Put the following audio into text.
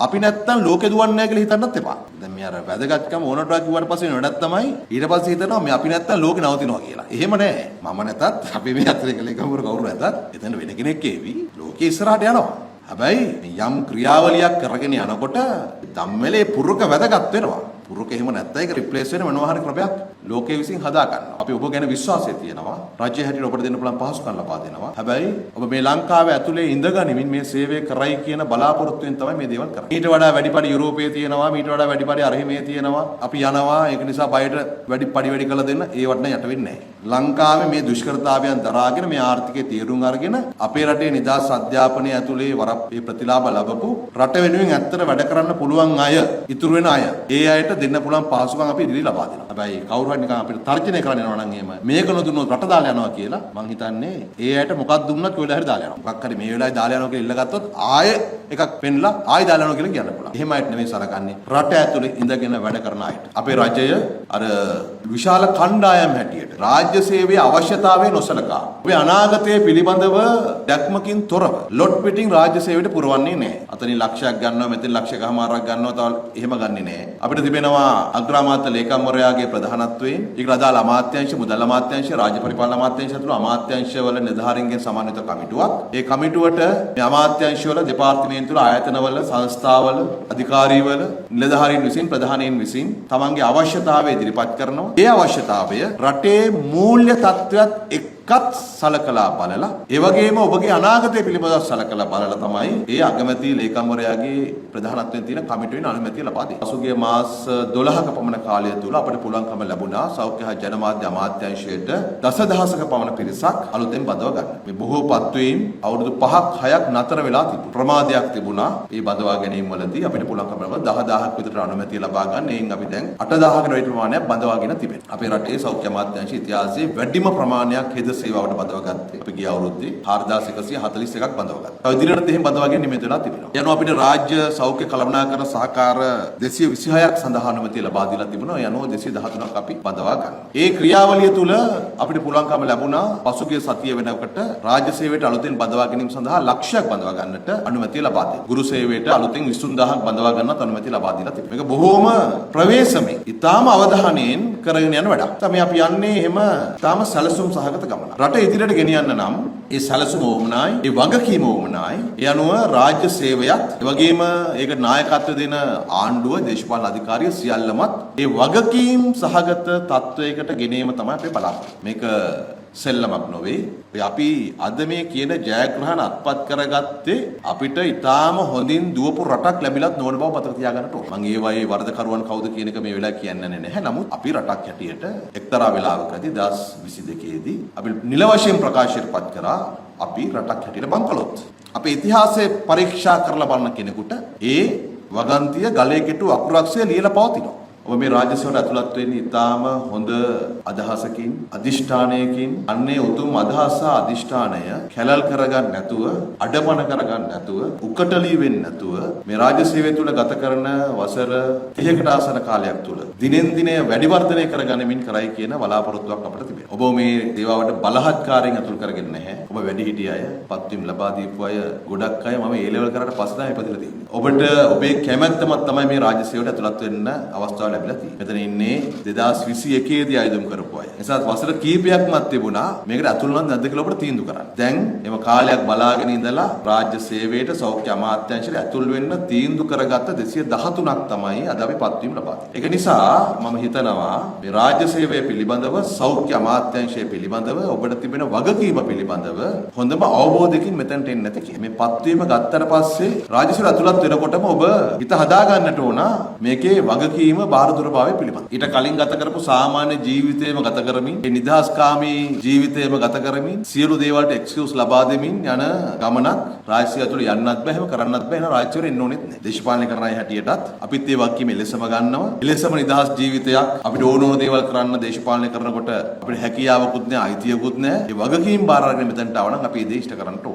අපි නැත්තම් ලෝකෙ දුවන්නේ නැහැ කියලා හිතන්නත් එපා. දැන් මේ අර වැදගත්කම ඕනටවා කිව්වට පස්සේ වැඩක් තමයි ඊට පස්සේ හිතනවා මේ අපි නැත්තම් ලෝකෙ නවතිනවා කියලා. එහෙම නැහැ. මම නැතත් අපි මේ අතරේ කලේ කවුරු නැතත් එතන වෙන කෙනෙක් ඒවි ලෝකෙ ඉස්සරහට යනවා. හැබැයි යම් ක්‍රියාවලියක් කරගෙන යනකොට ධම්මලේ පුරුක වැදගත් වෙනවා. පුරුක එහෙම නැත්නම් ඒක රිප්ලේස් වෙන මොනවා හරි ක්‍රමයක් ලෝකයේ විසින් හදා ගන්නවා. අපි ඔබ ගැන විශ්වාසය තියෙනවා. රාජ්‍ය හැටියට ඔබට දෙන්න පුළුවන් පහසුකම් ලබා දෙනවා. හැබැයි ඔබ මේ ලංකාවේ ඇතුලේ ඉඳගනිමින් මේ සේවය කරයි කියන බලාපොරොත්තුවෙන් තමයි මේ දේවල් කරන්නේ. ඊට වඩා වැඩිපඩි යුරෝපයේ තියෙනවා, ඊට වඩා වැඩිපඩි අරහිමේ තියෙනවා. අපි යනවා. ඒක නිසා බයට වැඩි කළ දෙන්න ඒවට නම් යට වෙන්නේ නැහැ. ලංකාවේ මේ දුෂ්කරතාවයන් දරාගෙන මේ ආර්ථිකයේ තීරුම් අරගෙන අපේ රටේ නිදහස් අධ්‍යාපනය ඇතුලේ මේ ප්‍රතිලාභ ලැබපු රට වෙනුවෙන් ඇත්තට වැඩ කරන්න පුළුවන් අය, ඉතුරු වෙන අය, ඒ අයට දෙන්න පුළුවන් පහසුකම් අපි ඉදිරි ලබා දෙනවා. හැබැයි කවුරු හරි නිකන් අපිට තර්ජනය කරන්න යනවා නම් එහෙම මේක නොදුන්නොත් රට දාලා යනවා කියලා මං හිතන්නේ ඒ අයට මොකක් දුන්නත් කොහෙලා හරි දාලා යනවා. මොකක් හරි මේ වෙලාවේ දාලා යනවා කියලා ඉල්ලගත්තොත් ආයෙ එකක් පෙන්ලා ආයෙ දාලා යනවා කියලා කියන්න පුළුවන්. එහෙම අයට නෙමෙයි සලකන්නේ රට ඇතුලේ ඉඳගෙන වැඩ කරන අයට. අපේ රජය අර විශාල කණ්ඩායම් හැටියට රාජ්‍ය සේවයේ අවශ්‍යතාවය නොසලකා ඔබේ අනාගතයේ පිළිබඳව දැක්මකින් තොරව ලොට් පිටින් රාජ්‍ය සේවයට පුරවන්නේ නැහැ. අතනින් ලක්ෂයක් ගන්නවා, මෙතන ලක්ෂකමාරක් ගන්නවා, තව එහෙම ගන්නෙ නැහැ. අපිට තිබෙනවා අග්‍රාමාත්‍ය ලේකම්වරයාගේ ප්‍රධානත්වයෙන් ඊට අදාළ අමාත්‍යාංශ, මුදල් අමාත්‍යාංශ, රාජ්‍ය පරිපාලන අමාත්‍යාංශ ඇතුළු අමාත්‍යාංශවල නිලධාරීන්ගෙන් සමන්විත කමිටුවක්. ඒ කමිටුවට මේ අමාත්‍යාංශවල, දෙපාර්තමේන්තුවල, ආයතනවල, සංස්ථාවල, අධිකාරීවල, නිලධාරීන් විසින්, ප්‍රධානීන් විසින් තමන්ගේ අවශ්‍යතාවය ඉදිරිපත් කරනවා. ඒ අවශ්‍යතාවය රටේ මූල්‍ය තත්ත්වයක් එක්කත් සලකලා බලලා ඒ වගේම ඔබගේ අනාගතය පිළිබඳව සලකලා බලලා තමයි ඒ අගමැති ලේකම්වරයාගේ ප්‍රධානත්වයෙන් තියෙන කමිටුවෙන් අනුමැතිය ලබා දෙන්නේ. පසුගිය මාස 12ක පමණ කාලය තුල අපිට පුළුවන්කම ලැබුණා සෞඛ්‍ය හා ජනමාධ්‍ය අමාත්‍යාංශයට දසදහසක පමණ පිරිසක් අලුතෙන් බඳව ගන්න. මේ බොහෝ පත්වීම් අවුරුදු 5ක් 6ක් නතර වෙලා තිබුණා. ප්‍රමාදයක් තිබුණා. මේ බඳවා ගැනීම වලදී අපිට පුළුවන්කම ලැබුණා 10000ක් විතර අනුමැතිය ලබා ගන්න. එයින් අපි දැන් 8000කට වැඩි ප්‍රමාණයක් බඳවාගෙන තිබෙනවා. අපේ රටේ සෞඛ්‍ය අමාත්‍යාංශ ඉතිහාසයේ වැඩිම ප්‍රමාණයක් හෙද සේවාවට බඳවාගත්තේ අපි ගිය අවුරුද්දේ 4141ක් බඳවාගත්තා. තව ඉදිරියට එහෙම බඳවාගෙන නිමිත වෙලා තිබෙනවා. යනවා අපිට රාජ්‍ය සෞඛ්‍ය කළමනාකරණ සහකාර 226ක් සඳහා අනුමැතිය ලබා දීලා තිබුණා. යනවා 213ක් අපි බඳවා ගන්නවා. ඒ ක්‍රියාවලිය තුල අපිට පුළුවන්කම ලැබුණා පසුගිය සතිය වෙනකොට රාජ්‍ය සේවයට අලුතෙන් බඳවා ගැනීම සඳහා ලක්ෂයක් බඳවා ගන්නට අනුමැතිය ලබා දෙනවා. ගුරු සේවයට අලුතෙන් 23000ක් බඳවා ගන්නත් අනුමැතිය ලබා දීලා තිබෙනවා. මේක බොහෝම ප්‍රවේශමෙන්, ඊටාම අවධානයෙන් කරගෙන යන වැඩක්. තමයි අපි යන්නේ එහෙම ඊටාම සැලසුම් සහගත ගමනක්. රට ඉදිරියට ගෙනියන්න නම් ඒ සැලසුම ඕමනායි, ඒ වගකීම ඕමනායි. ඒ අනුව රාජ්‍ය සේවයත්, ඒ වගේම ඒකට නායකත්ව දෙන ආණ්ඩුව, දේශපාලන අධිකාරිය සියල්ලමත් ඒ වගකීම් සහගත තත්වයකට ගෙනීම තමයි අපි බලාපොරොත්තු. මේක සෙල්ලමක් නොවේ. අපි අද මේ කියන ජයග්‍රහණ අත්පත් කරගත්තේ අපිට ඊටාම හොඳින් දුවපු රටක් ලැබිලත් නොවන බව මතක තියාගන්නට ඕන. මම ඒ වගේ වරදකරුවන් කවුද කියන එක මේ වෙලාවේ කියන්නේ නැහැ. නමුත් අපි රටක් හැටියට එක්තරා වෙලාවකදී 2022 දී අපි නිල වශයෙන් ප්‍රකාශයටපත් කරා අපි රටක් හැටියට බංකලොත්. අපේ ඉතිහාසයේ පරීක්ෂා කරලා බලන කෙනෙකුට ඒ වගන්තිය ගලේ කෙටු අකුරක්ෂය ලියලා පවතිනවා. ඔබ මේ රාජ්‍ය සේවයට ඇතුළත් වෙන්නේ ඊටාම හොඳ අදහසකින්, අදිෂ්ඨානයකින්. අන්නේ උතුම් අදහස අදිෂ්ඨානය කැලල් කරගන්න නැතුව, අඩපණ කරගන්න නැතුව, උකටලී වෙන්නේ නැතුව මේ රාජ්‍ය සේවය තුළ ගත කරන වසර 30කට ආසන කාලයක් තුළ දිනෙන් දින වැඩි වර්ධනය කරගැනීමෙන් කරයි කියන බලාපොරොත්තුවක් අපිට තිබෙනවා. ඔබ මේ දේවාවට බලහත්කාරයෙන් අතුල් කරගෙන නැහැ. ඔබ වැඩිහිටි අය, පත්වීම් ලබා දීපු අය, ගොඩක් අය මම ඒ ලෙවල් කරාට පස්සේ තමයි ඉපදෙලා තියෙන්නේ. ඔබට ඔබේ කැමැත්තමත් තමයි මේ රාජ්‍ය සේවයට ඇතුළත් වෙන්න අවස්ථාව ලැබිලා තියෙන්නේ. මෙතන ඉන්නේ 2021 දී ආයුධම් කරපු අය. නිසා වසර කීපයක්මත් තිබුණා මේකට ඇතුල් වුණාද නැද්ද කියලා අපිට තීන්දුව කරන්න. දැන් එම කාලයක් බලාගෙන ඉඳලා රාජ්‍ය සේවයට සෞඛ්‍ය අමාත්‍යාංශයට ඇතුල් වෙන්න තීන්දුව කරගත්ත 213ක් තමයි අද අපි පත්වීම ලබා දෙන්නේ. ඒක නිසා මම හිතනවා මේ රාජ්‍ය සේවය පිළිබඳව, සෞඛ්‍ය අමාත්‍යාංශය පිළිබඳව ඔබට තිබෙන වගකීම පිළිබඳව හොඳම අවබෝධයකින් මෙතනට එන්න නැති කිය. මේ පත්වීම ගත්තට පස්සේ රාජ්‍ය සේවය ඇතුළත් වෙනකොටම ඔබ හිත හදා ගන්නට ඕන මේකේ වගකීම බාරදුරභාවය පිළිබඳ. ඊට කලින් ගත කරපු සාමාන්‍ය ජීවිතයම ගත කරමින්, ඒ නිදහස්කාමී ජීවිතයම ගත කරමින්, සියලු දේවල්ට එක්ස්කියුස් ලබා දෙමින් යන ගමනක් රාජ්‍ය ඇතුළේ යන්නත් බෑ, එහෙම කරන්නත් බෑ. එන රාජ්‍යවල එන්න ඕනෙත් නෑ. දේශපාලනය කරන අය හැටියටත් අපිත් ඒ වගකීම එලෙසම ගන්නවා. එලෙසම නිදහස් ජීවිතයක් අපිට ඕන දේවල් කරන්න දේශපාලනය කරනකොට අපිට හැකියාවකුත් නෑ, අයිතියකුත් නෑ. ඒ වගකීම් බාර අරගෙන මෙතනට ආවනම් අපි ඒ දේ ඉෂ්ට කරන්නට ඕන.